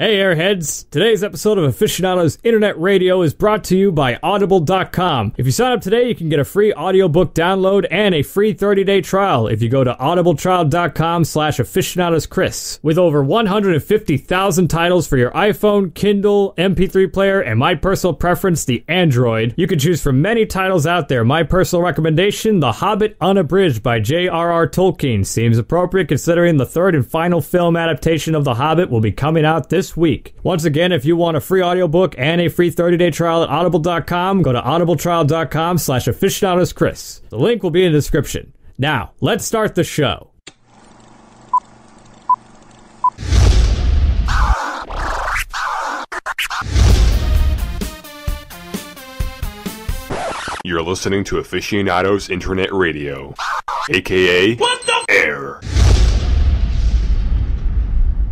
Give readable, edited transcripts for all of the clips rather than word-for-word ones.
Hey Airheads! Today's episode of Aficionados Internet Radio is brought to you by Audible.com. If you sign up today, you can get a free audiobook download and a free 30-day trial if you go to audibletrial.com/aficionadoschris. With over 150,000 titles for your iPhone, Kindle, MP3 player, and my personal preference, the Android, you can choose from many titles out there. My personal recommendation, The Hobbit Unabridged by J.R.R. Tolkien, seems appropriate considering the third and final film adaptation of The Hobbit will be coming out this week. Once again, if you want a free audiobook and a free 30-day trial at audible.com, go to audibletrial.com/aficionadoschris. The link will be in the description. Now, let's start the show. You're listening to Aficionados Internet Radio, aka A.I.R.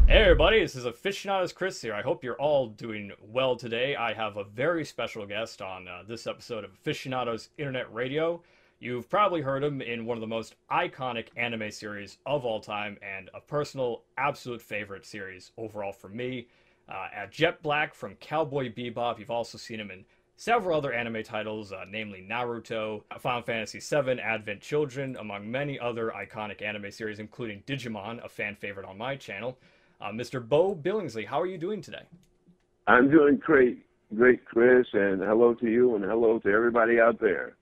Hey everybody, this is Aficionados Chris here. I hope you're all doing well today. I have a very special guest on this episode of Aficionados Internet Radio. You've probably heard him in one of the most iconic anime series of all time and a personal absolute favorite series overall for me. At Jet Black from Cowboy Bebop. You've also seen him in several other anime titles, namely Naruto, Final Fantasy VII, Advent Children, among many other iconic anime series, including Digimon, a fan favorite on my channel. Mr. Beau Billingslea, how are you doing today? I'm doing great, Chris, and hello to you and hello to everybody out there.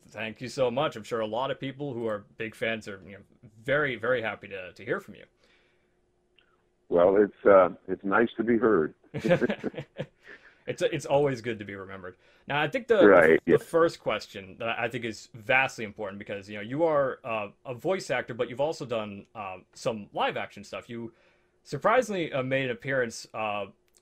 Thank you so much. I'm sure a lot of people who are big fans are very, very happy to hear from you. Well, it's nice to be heard. It's always good to be remembered. Now, I think the first question that I think is vastly important because you are a voice actor, but you've also done some live action stuff. You surprisingly made an appearance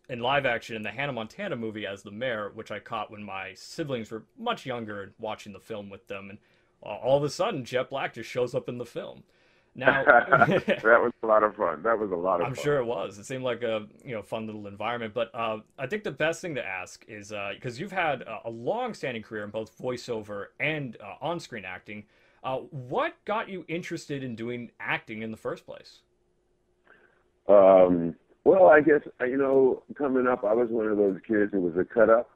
in live action in the Hannah Montana movie as the mayor, which I caught when my siblings were much younger and watching the film with them. And all of a sudden, Jet Black just shows up in the film. Now, that was a lot of fun. I'm sure it was. It seemed like a fun little environment. But I think the best thing to ask is because you've had a long-standing career in both voiceover and on-screen acting. What got you interested in doing acting in the first place? Well, I guess, coming up, I was one of those kids who was a cut-up.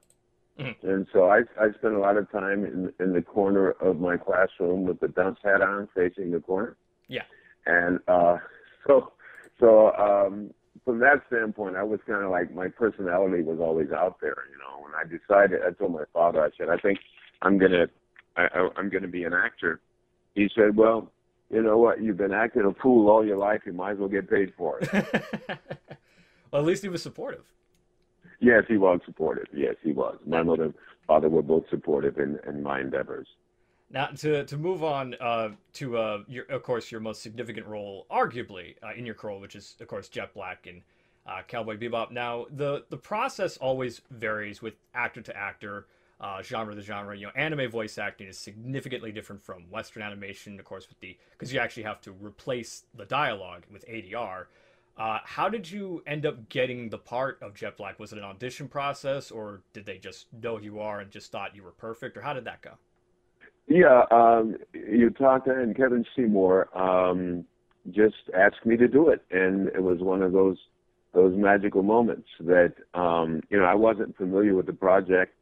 Mm-hmm. And so I spent a lot of time in the corner of my classroom with the dunce hat on, facing the corner. Yeah. And so from that standpoint, I was kind of like, my personality was always out there, When I decided, I told my father, I said, I think I'm gonna be an actor. He said, well, you know what? You've been acting a fool all your life. You might as well get paid for it. Well, at least he was supportive. Yes, he was supportive. Yes, he was. My mother and father were both supportive in my endeavors. Now, to move on to, of course, your most significant role, arguably, in your career, which is, of course, Jet Black in Cowboy Bebop. Now, the process always varies with actor to actor. Genre to genre, anime voice acting is significantly different from Western animation, of course, because you actually have to replace the dialogue with A.I.R. How did you end up getting the part of Jet Black? Was it an audition process, or did they just know who you are and just thought you were perfect, or how did that go? Yeah, Yutaka and Kevin Seymour just asked me to do it, and it was one of those magical moments that I wasn't familiar with the project.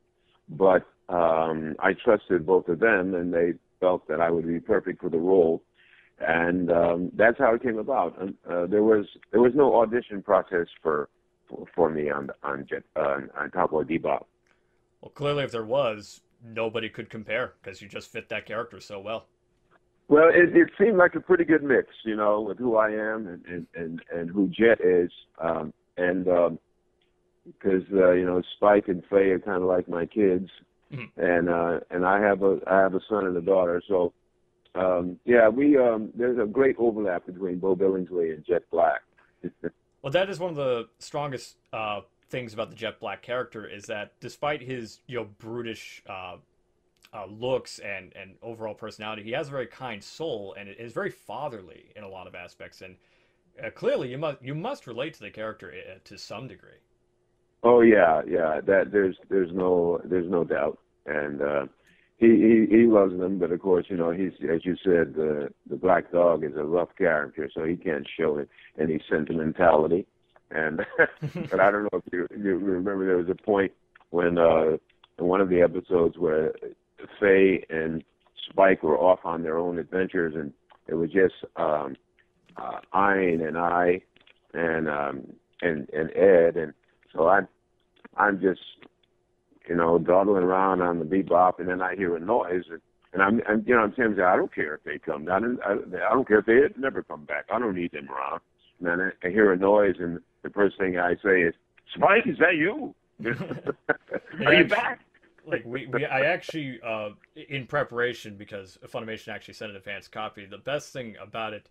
But I trusted both of them, and they felt that I would be perfect for the role, and that's how it came about. There was no audition process for me on Cowboy Bebop. Well, clearly, if there was, nobody could compare because you just fit that character so well. Well, it seemed like a pretty good mix, with who I am and who Jet is, because Spike and Faye are kind of like my kids, mm-hmm. and I have a son and a daughter. So there's a great overlap between Beau Billingslea and Jet Black. Well, that is one of the strongest things about the Jet Black character is that despite his brutish looks and overall personality, he has a very kind soul and is very fatherly in a lot of aspects. And clearly, you must relate to the character to some degree. Oh yeah. That there's no doubt, and he loves them. But of course, he's, as you said, the black dog is a rough character, so he can't show any sentimentality. And but I don't know if you remember, there was a point when in one of the episodes where Faye and Spike were off on their own adventures, and it was just Ein and I and Ed, and so I'm just dawdling around on the Bebop, and then I hear a noise, and I'm saying, I don't care if they come down, I don't care if they never come back. I don't need them around. And then I hear a noise, and the first thing I say is, Spike, is that you? Are you back? Like I actually, in preparation, because Funimation actually sent an advanced copy, the best thing about it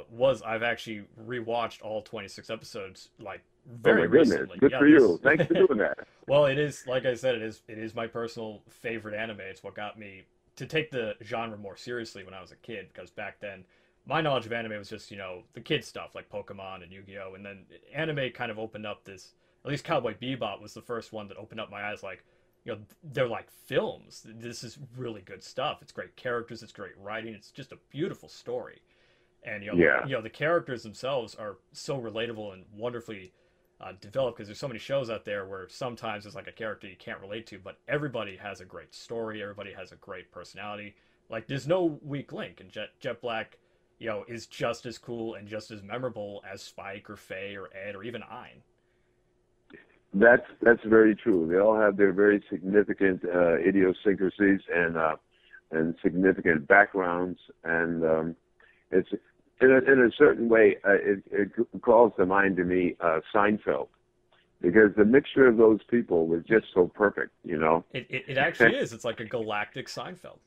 was I've actually rewatched all 26 episodes, like, very recently. Good for you. Thanks for doing that. Well, it is, like I said, it is my personal favorite anime. It's what got me to take the genre more seriously when I was a kid, because back then my knowledge of anime was just, the kid stuff like Pokemon and Yu-Gi-Oh! And then anime kind of opened up this, at least Cowboy Bebop was the first one that opened up my eyes, like, they're like films. This is really good stuff. It's great characters, it's great writing, it's just a beautiful story. And the characters themselves are so relatable and wonderfully developed, because there's so many shows out there where sometimes there's like a character you can't relate to, but everybody has a great story, everybody has a great personality. Like, there's no weak link, and Jet Black, is just as cool and just as memorable as Spike or Faye or Ed or even Ein. That's very true. They all have their very significant idiosyncrasies and significant backgrounds, and it's in a certain way it calls to mind to me Seinfeld, because the mixture of those people was just so perfect. It actually is. It's like a galactic Seinfeld.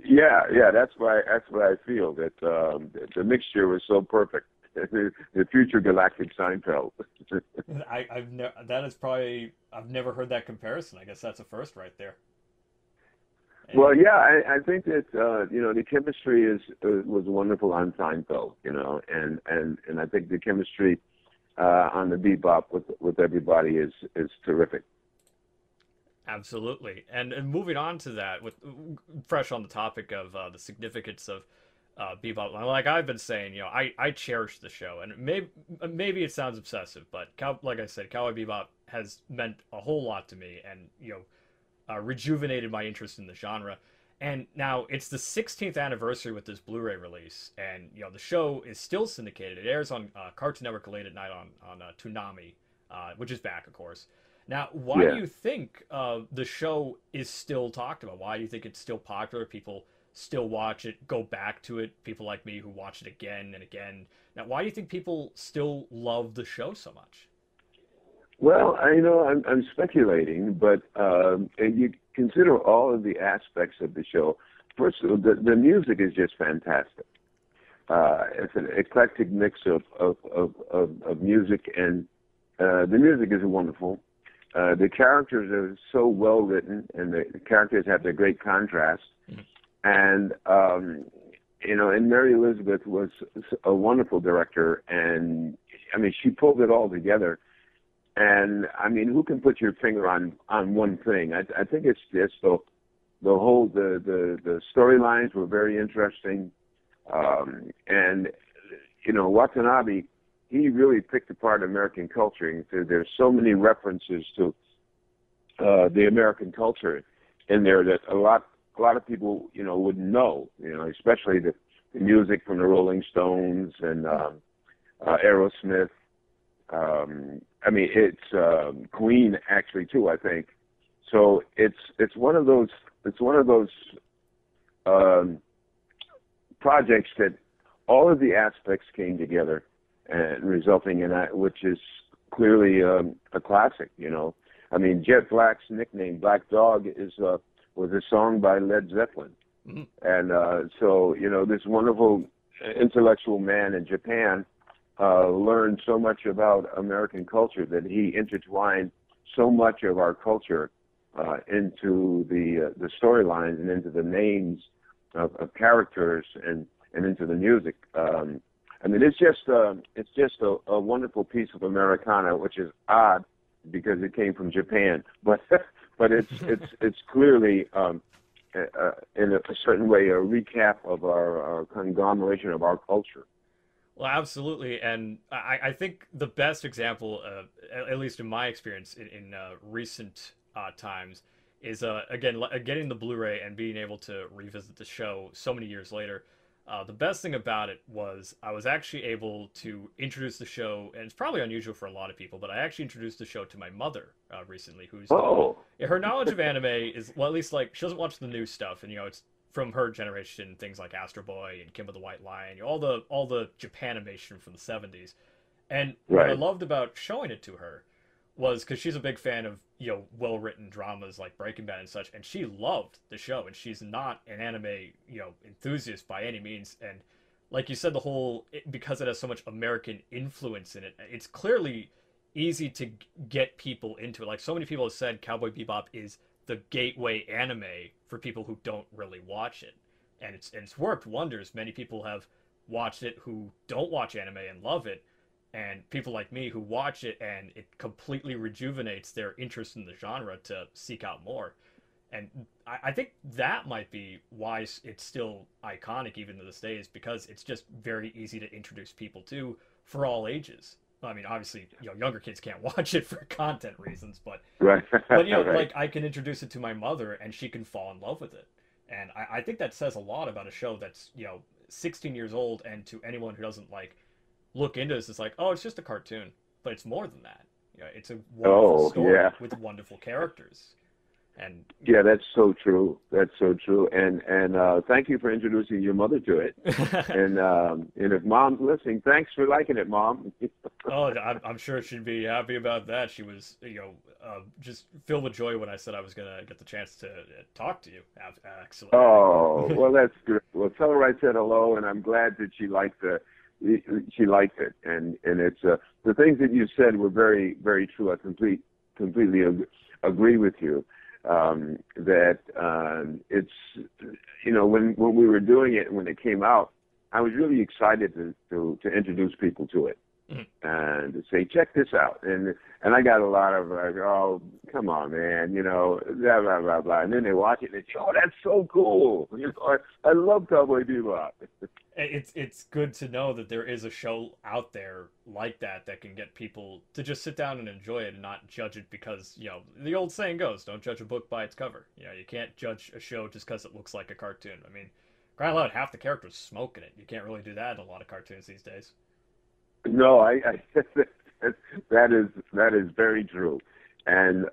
Yeah, that's what I feel, that the mixture was so perfect. The future galactic Seinfeld. I've never heard that comparison. I guess that's a first right there. Well, yeah, I think that the chemistry was wonderful on Seinfeld, and I think the chemistry on the Bebop with everybody is terrific. Absolutely. And moving on to that, with fresh on the topic of the significance of Bebop, like I've been saying, I cherish the show, and maybe it sounds obsessive, but like I said, Cowboy Bebop has meant a whole lot to me, and rejuvenated my interest in the genre. And now it's the 16th anniversary with this Blu-ray release, and the show is still syndicated. It airs on Cartoon Network late at night on Toonami, which is back, of course. Now, why do you think the show is still talked about? Why do you think it's still popular? People still watch it, go back to it. People like me who watch it again and again. Now, why do you think people still love the show so much? Well, I'm speculating, but you consider all of the aspects of the show. First of all, the music is just fantastic. It's an eclectic mix of music, and the music is wonderful. The characters are so well written, and the characters have the great contrast. Mm-hmm. And and Mary Elizabeth was a wonderful director, and she pulled it all together. And who can put your finger on one thing? I think it's just the whole the storylines were very interesting, and Watanabe, he really picked apart American culture. There's so many references to the American culture in there that a lot of people wouldn't know. Especially the music from the Rolling Stones and Aerosmith. It's Queen actually too, I think. So it's one of those projects that all of the aspects came together and resulting in that, which is clearly a classic. Jet Black's nickname, Black Dog, was a song by Led Zeppelin, mm-hmm. And so this wonderful intellectual man in Japan learned so much about American culture that he intertwined so much of our culture into the storylines and into the names of characters and into the music. It's just a wonderful piece of Americana, which is odd because it came from Japan, but it's clearly in a certain way a recap of our conglomeration of our culture. Well, absolutely, and I think the best example, at least in my experience in recent times, is again getting the Blu-ray and being able to revisit the show so many years later. The best thing about it was I was actually able to introduce the show, and it's probably unusual for a lot of people, but I actually introduced the show to my mother recently, who's Oh, her knowledge of anime is, well, at least like she doesn't watch the new stuff, and it's from her generation, things like Astro Boy and Kim of the White Lion, all the Japanimation from the 70s. And what I right. loved about showing it to her was because she's a big fan of well-written dramas like Breaking Bad and such, and she loved the show, and she's not an anime enthusiast by any means. And like you said, because it has so much American influence in it, it's clearly easy to get people into it. Like so many people have said, Cowboy Bebop is the gateway anime for people who don't really watch it, and it's worked wonders. Many people have watched it who don't watch anime and love it, and people like me who watch it and it completely rejuvenates their interest in the genre to seek out more. And I think that might be why it's still iconic even to this day, is because it's just very easy to introduce people to for all ages. I mean, obviously, younger kids can't watch it for content reasons, but Right. Right. like I can introduce it to my mother and she can fall in love with it. And I think that says a lot about a show that's 16 years old, and to anyone who doesn't like look into this, it's like, oh, it's just a cartoon, but it's more than that. It's a wonderful Oh, story yeah. with wonderful characters, and Yeah, that's so true. That's so true. And thank you for introducing your mother to it. And if mom's listening, thanks for liking it, mom. oh, I'm sure she'd be happy about that. She was, just filled with joy when I said I was gonna get the chance to talk to you. Excellent. Oh, well, that's good. Well, tell her I said hello, and I'm glad that she liked it. And it's the things that you said were very, very true. I completely agree with you. That it's when we were doing it, when it came out, I was really excited to introduce people to it. Mhm. And to say, check this out, and I got a lot of like, oh, come on, man, blah blah blah blah, and then they watch it and they say, oh, that's so cool, I love Cowboy Bebop. It's good to know that there is a show out there like that can get people to just sit down and enjoy it and not judge it because, the old saying goes, don't judge a book by its cover. You can't judge a show just because it looks like a cartoon. I mean, crying out loud, half the characters smoking it. You can't really do that in a lot of cartoons these days. No, I that is very true. And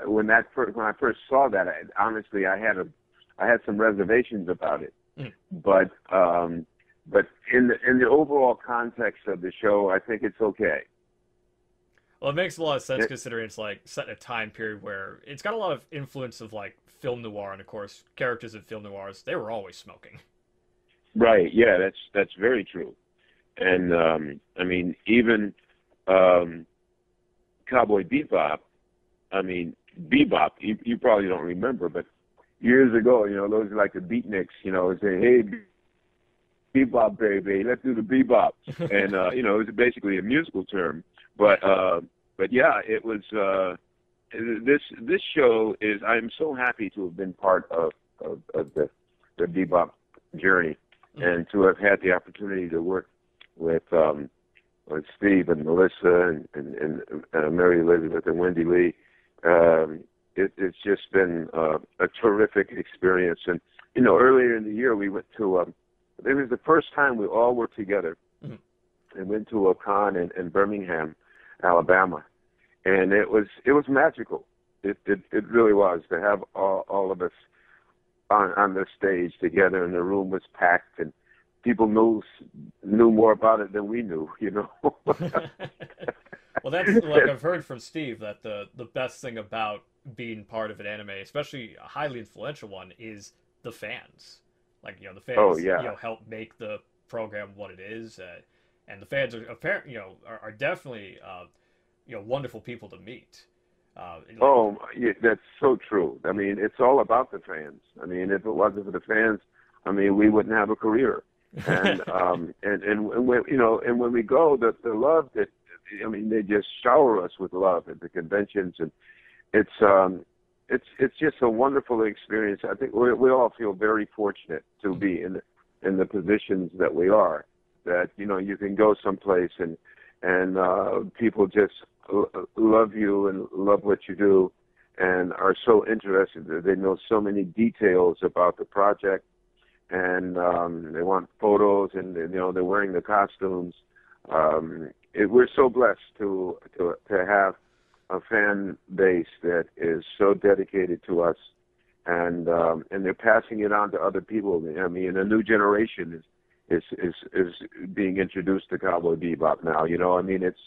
when I first saw that, honestly, I had some reservations about it. Mm. But in the overall context of the show, I think it's okay. Well, it makes a lot of sense considering it's like set in a time period where it's got a lot of influence of like film noir, and of course, characters in film noirs, they were always smoking. Right. Yeah, that's very true. And I mean, even Cowboy Bebop. I mean, Bebop. You probably don't remember, but years ago, those are like the beatniks. Say, hey, Bebop, baby, let's do the Bebop, and it was basically a musical term. But yeah, it was. This show is. I'm so happy to have been part of the Bebop journey, and to have had the opportunity to work with Steve and Melissa and Mary Elizabeth and Wendy Lee. It's just been a terrific experience. And earlier in the year we went to. It was the first time we all were together, and went to a con in Birmingham, Alabama, and it was magical. It really was, to have all of us on the stage together, and the room was packed, and people knew more about it than we knew, Well, that's like I've heard from Steve that the best thing about being part of an anime, especially a highly influential one, is the fans. Like the fans, Oh, yeah. help make the program what it is, and the fans are apparently are definitely wonderful people to meet. Oh, yeah, that's so true. I mean, it's all about the fans. I mean, if it wasn't for the fans, I mean, we wouldn't have a career. And and when we go, the love that, I mean, they just shower us with love at the conventions, and it's just a wonderful experience. I think we all feel very fortunate to be in the positions that we are, that, you know, you can go someplace and people just love you and love what you do and are so interested. They know so many details about the project, and they want photos, and, you know, they're wearing the costumes. We're so blessed to have a fan base that is so dedicated to us, and they're passing it on to other people. I mean, a new generation is being introduced to Cowboy Bebop now. You know, I mean, it's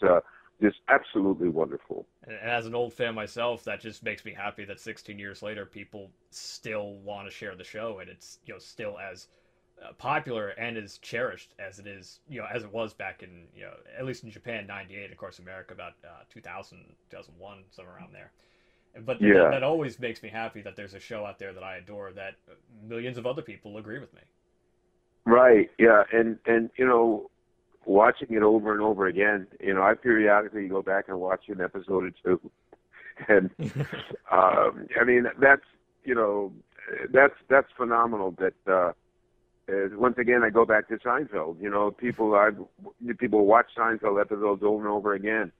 just absolutely wonderful. And as an old fan myself, that just makes me happy that 16 years later, people still want to share the show, and it's, you know, still as popular and as cherished as it is, you know, as it was back in, you know, at least in Japan, 98, of course, America about 2000, 2001, somewhere around there. But yeah, that always makes me happy that there's a show out there that I adore that millions of other people agree with me. Right. Yeah, and you know, watching it over and over again, you know, I periodically go back and watch an episode or two, and I mean, that's, you know, that's phenomenal. That once again, I go back to Seinfeld. You know, people watch Seinfeld episodes over and over again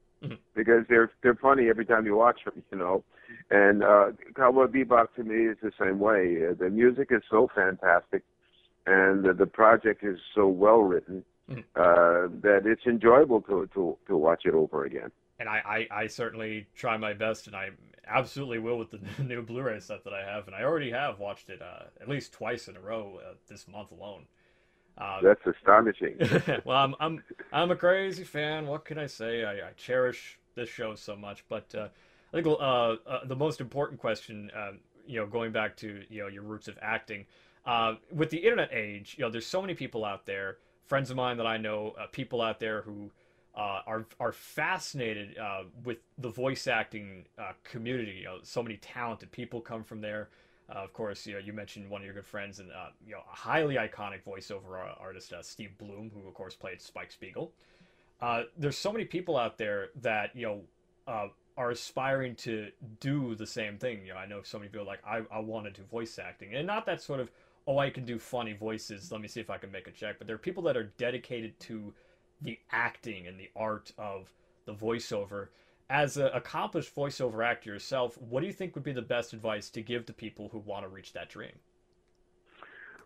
because they're funny every time you watch them. You know, and Cowboy Bebop to me is the same way. The music is so fantastic, and the project is so well written that it's enjoyable to watch it over again. And I certainly try my best, and I absolutely will with the new Blu-ray set that I have, and I already have watched it at least twice in a row this month alone. That's astonishing. Well, I'm a crazy fan. What can I say? I cherish this show so much. But I think the most important question, you know, going back to, you know, your roots of acting, with the internet age, you know, there's so many people out there, friends of mine that I know, people out there who are fascinated with the voice acting community. You know, so many talented people come from there. Of course, you know, you mentioned one of your good friends and you know, a highly iconic voiceover artist, Steve Bloom, who of course played Spike Spiegel. There's so many people out there that, you know, are aspiring to do the same thing. You know, I know so many people like, I want to do voice acting, and not that sort of, oh, I can do funny voices, let me see if I can make a check. But there are people that are dedicated to the acting and the art of the voiceover. As an accomplished voiceover actor yourself, what do you think would be the best advice to give to people who want to reach that dream?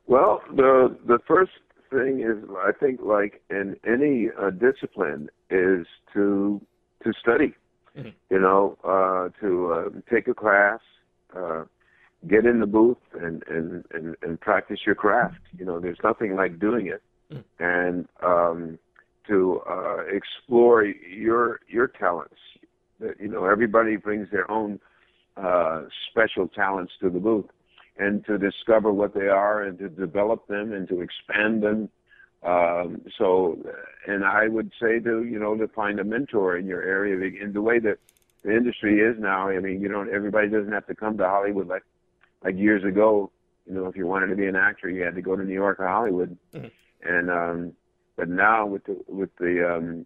Well, the first thing is, I think, like in any discipline, is to study. Mm-hmm. You know, to take a class, get in the booth, and practice your craft. You know, there's nothing like doing it, and to explore your talents. You know, everybody brings their own special talents to the booth, and to discover what they are, and to develop them, and to expand them. And I would say to find a mentor in your area. In the way that the industry is now, I mean, everybody doesn't have to come to Hollywood like years ago. You know, if you wanted to be an actor, you had to go to New York or Hollywood. Mm-hmm. And but now with the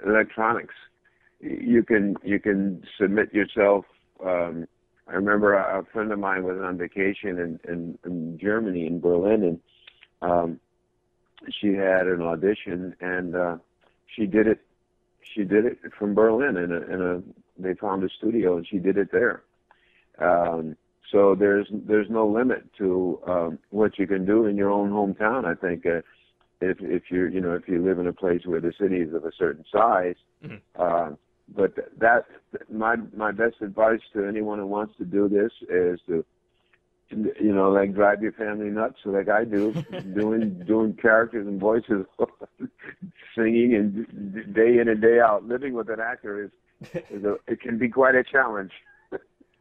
electronics, you can submit yourself. I remember a friend of mine was on vacation in Germany, in Berlin, and she had an audition, and she did it from Berlin, they found a studio, and she did it there. So there's no limit to what you can do in your own hometown. I think if you live in a place where the city is of a certain size. Mm-hmm. But my best advice to anyone who wants to do this is to, like, drive your family nuts, like I do, doing characters and voices, singing, and day in and day out. Living with an actor it can be quite a challenge.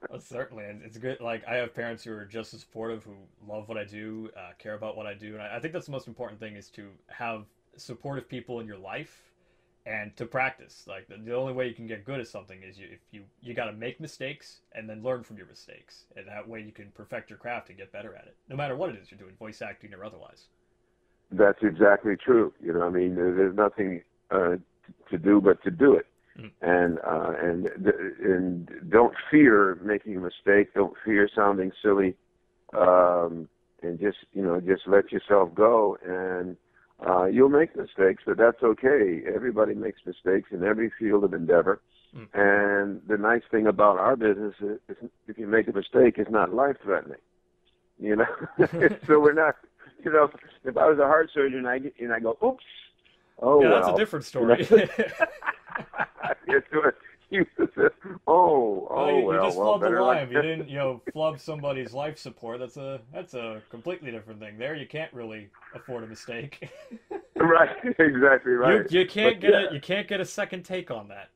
Well, certainly, and it's good. Like, I have parents who are just as supportive, who love what I do, care about what I do, and I think that's the most important thing, is to have supportive people in your life. And to practice. Like, the only way you can get good at something is you got to make mistakes and then learn from your mistakes, and that way you can perfect your craft and get better at it, no matter what it is you're doing, voice acting or otherwise. That's exactly true. I mean, there's nothing to do but to do it. Mm-hmm. And don't fear making a mistake. Don't fear sounding silly, and just let yourself go. And you'll make mistakes, but that's okay. Everybody makes mistakes in every field of endeavor. And the nice thing about our business is if you make a mistake, it's not life-threatening. You know, so we're not. You know, if I was a heart surgeon, I go, oops. Oh, yeah, well. That's a different story. You oh, you well, just flubbed the better line. You didn't, flub somebody's life support. That's a completely different thing. There, you can't really afford a mistake. Right, exactly right. You can't You can't get a second take on that.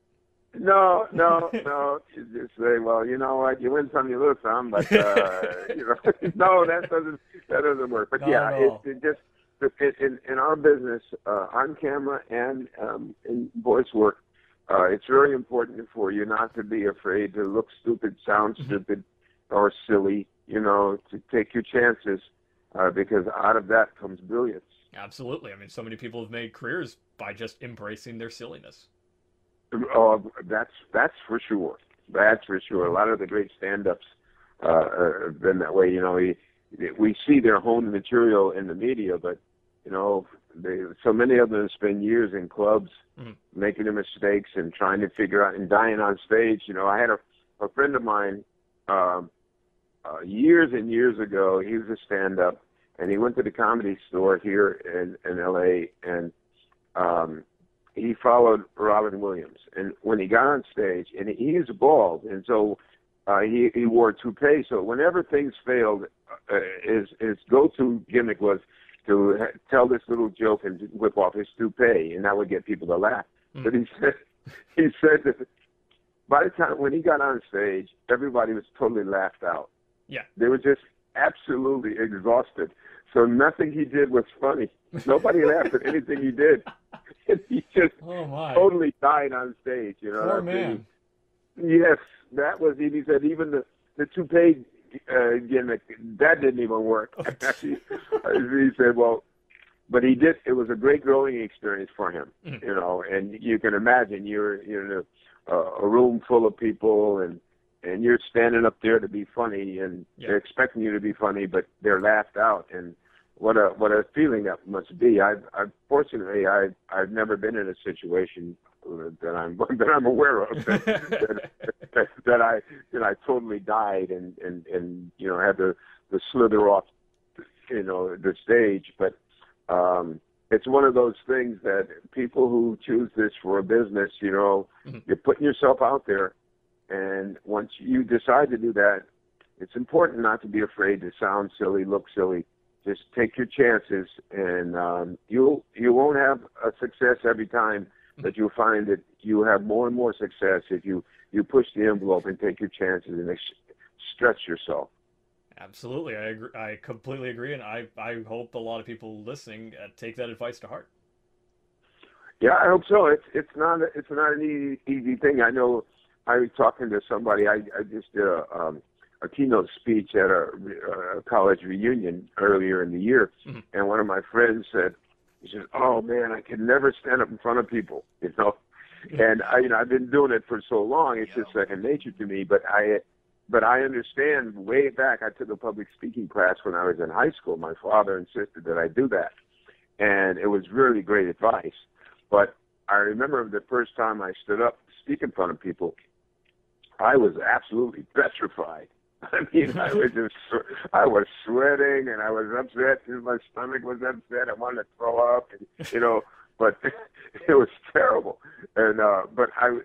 No. You just say, well, you know what? You win some, you lose some, but no, that doesn't work. But it just in our business, on camera and in voice work, it's very important for you not to be afraid to look stupid, sound stupid, or silly. To take your chances, because out of that comes brilliance. Absolutely. I mean, so many people have made careers by just embracing their silliness. Oh, that's for sure. That's for sure. A lot of the great stand-ups have been that way. We see their honed material in the media, but so many of them spend years in clubs making the mistakes and trying to figure out and dying on stage. I had a friend of mine years and years ago. He was a stand-up, and he went to the Comedy Store here in L.A. and he followed Robin Williams. And when he got on stage, and he is bald, and so he wore a toupee. So whenever things failed, his go-to gimmick was to tell this little joke and whip off his toupee, and that would get people to laugh. But he said that by the time when he got on stage, everybody was totally laughed out. Yeah, they were just absolutely exhausted. So nothing he did was funny. Nobody laughed at anything he did. And he just totally died on stage. Poor man. Yes, that was. He said even the toupee gimmick that didn't even work. He said, well, but he did. It was a great growing experience for him. And you can imagine you're in a room full of people and you're standing up there to be funny, and they're expecting you to be funny, but they're laughed out. And what a feeling that must be. Fortunately, I've never been in a situation that I'm aware of that I totally died and had to slither off the stage. But it's one of those things that people who choose this for a business, you're putting yourself out there. And once you decide to do that, it's important not to be afraid to sound silly, look silly. Just take your chances, and you won't have a success every time, but you'll find that you have more and more success if you push the envelope and take your chances and stretch yourself. Absolutely, I agree. I completely agree, and I hope a lot of people listening take that advice to heart. Yeah, I hope so. It's not an easy thing. I know. I was talking to somebody. I just did a keynote speech at a college reunion earlier in the year, and one of my friends said, "Oh man, I can never stand up in front of people," And I've been doing it for so long; it's just second nature to me. But I understand. Way back, I took a public speaking class when I was in high school. My father insisted that I do that, and it was really great advice. But I remember the first time I stood up to speak in front of people, I was absolutely petrified. I mean, I was sweating and I was upset. My stomach was upset. I wanted to throw up, but it was terrible. And but I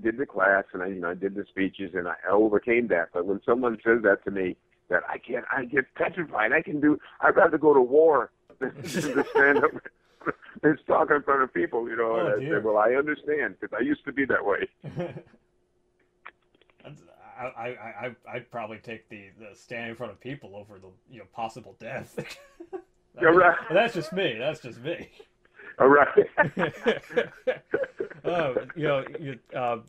did the class and I did the speeches and I overcame that. But when someone says that to me, that I get petrified. I'd rather go to war than to stand up and talk in front of people. And I said, well, I understand because I used to be that way. I'd probably take the stand in front of people over the possible death. Right. That's just me. All right.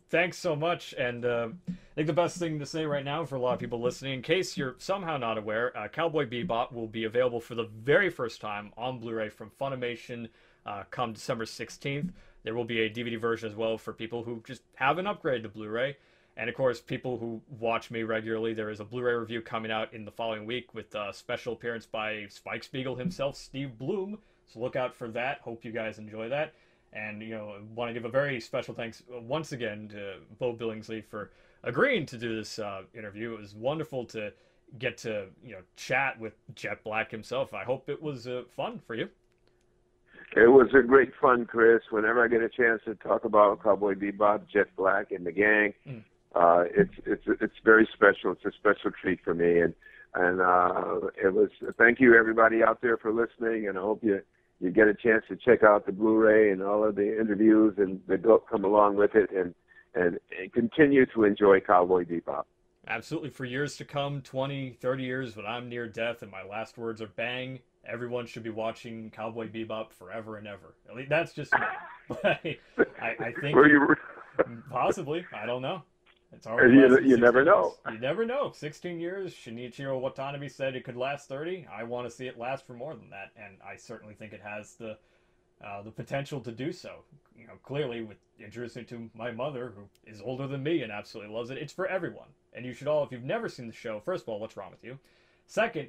Thanks so much. And I think the best thing to say right now for a lot of people listening, in case you're somehow not aware, Cowboy Bebop will be available for the very first time on Blu-ray from Funimation come December 16th. There will be a DVD version as well for people who just haven't upgraded to Blu-ray. And of course, people who watch me regularly, there is a Blu-ray review coming out in the following week with a special appearance by Spike Spiegel himself, Steve Bloom, So look out for that. Hope you guys enjoy that. And, I want to give a very special thanks once again to Beau Billingslea for agreeing to do this interview. It was wonderful to get to, chat with Jet Black himself. I hope it was fun for you. It was a great fun, Chris. Whenever I get a chance to talk about Cowboy Bebop, Jet Black, and the gang, it's very special. It's a special treat for me. And it was. Thank you, everybody out there, for listening. And I hope you get a chance to check out the Blu-ray and all of the interviews and that come along with it, and continue to enjoy Cowboy Bebop. Absolutely. For years to come, 20, 30 years, when I'm near death and my last words are bang, everyone should be watching Cowboy Bebop forever and ever. At least that's just me. But I think possibly. I don't know. It's you never know. You never know. 16 years. Shinichiro Watanabe said it could last 30. I want to see it last for more than that, and I certainly think it has the potential to do so. Clearly, with introducing it to my mother, who is older than me and absolutely loves it, it's for everyone. And you should all, if you've never seen the show, first of all, what's wrong with you? Second,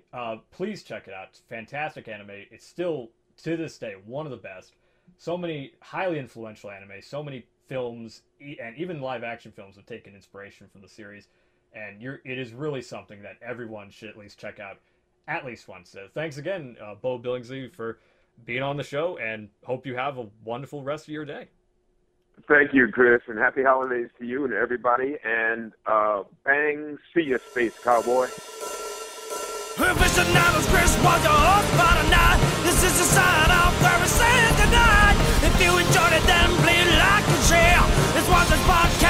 please check it out. It's fantastic anime. It's still, to this day, one of the best. So many highly influential anime, so many films, and even live-action films have taken inspiration from the series. And it is really something that everyone should at least check out at least once. So thanks again, Beau Billingslea, for being on the show, and hope you have a wonderful rest of your day. Thank you, Chris, and happy holidays to you and everybody. And bang, see you, Space Cowboy. Aficionados Chris was your host for tonight. This is the sign off where we say goodnight. If you enjoyed it, then please like and share. This was a podcast.